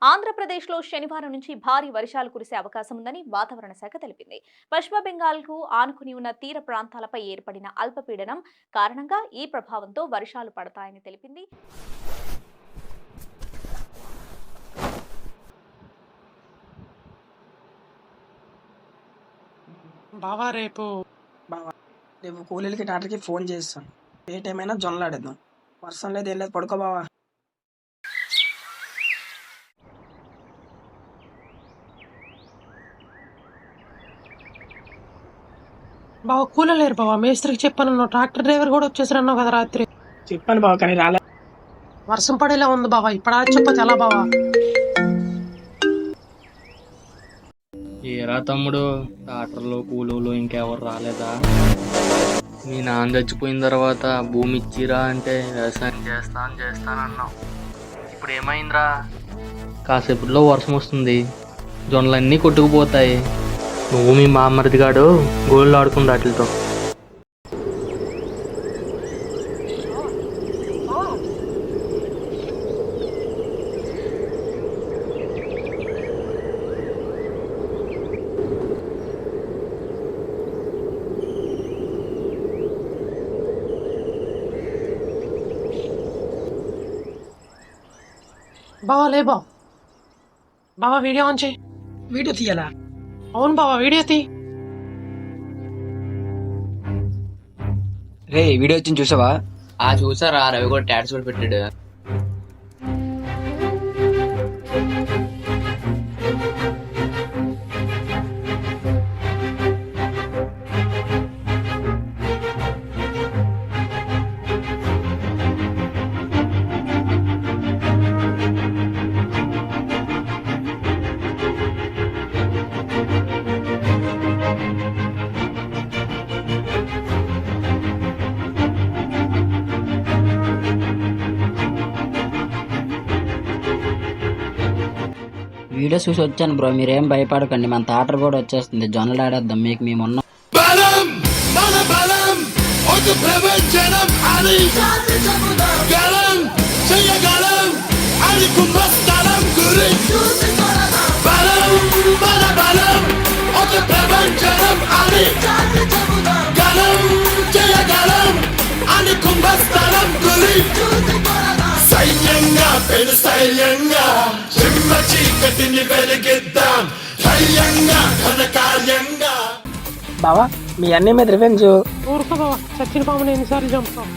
ఆంధ్రప్రదేశ్లో శనివారం నుంచి భారీ వర్షాలు కురిసే అవకాశం ఉందని వాతావరణ శాఖ తెలిపింది. పశ్చిమ బెంగాల్కు ఆనుకుని ఉన్న తీర ప్రాంతాలపై ఏర్పడిన అల్పపీడనం కారణంగా ఈ ప్రభావంతో వర్షాలు పడతాయని తెలిపింది. రేపు కూలీలకి డాక్టర్కి ఫోన్ చేస్తాను. ఏ టైం అయినా జొన్నలు ఆడేద్దాం. వర్షం లేదు ఏం లేదు, పడుకో బావా. కూలీ లేరు బావా, మేస్త్రికి చెప్పాను. ట్రాక్టర్ డ్రైవర్ కూడా వచ్చేసారన్నావు కదా రాత్రి. చెప్పాను బావా, కానీ రాలే. వర్షం పడేలా ఉంది బావా, ఇప్పుడు చెప్పచ్చు ఎలా బావా? ఏరా తమ్ముడు, డాక్టర్లు కూలీలు ఇంకెవరు రాలేదా? మీ నాన్న చచ్చిపోయిన తర్వాత భూమి ఇచ్చిరా అంటే వ్యవసాయం చేస్తానన్నావు. ఇప్పుడు ఏమైందిరా? కాసేపట్లో వర్షం వస్తుంది, జొన్నలన్నీ కొట్టుకుపోతాయి. నువ్వు మీ మామరిదిగాడు గోళ్ళు ఆడుకుంది వాటితో. బావా లే బావా, వీడియో ఆన్ చేయి. వీడియో తీయాలా? అవును బావా, వీడియో తీ. రే వీడియో వచ్చింది చూసావా? చూసారా, రవి కూడా టాట్స్ కూడా పెట్టాడు. వీడియో చూసి వచ్చాను బ్రో, మీరేం భయపడకండి. మన థియేటర్ కూడా వచ్చేస్తుంది, జొన్నలు ఆడేద్దాం. మీకు మేమున్నాం. బావా, మీ అన్నీ మీద రివెంజ్. ఊరుకో బావా, చచ్చిన పాముని ఎన్నిసార్లు చంపుతాం.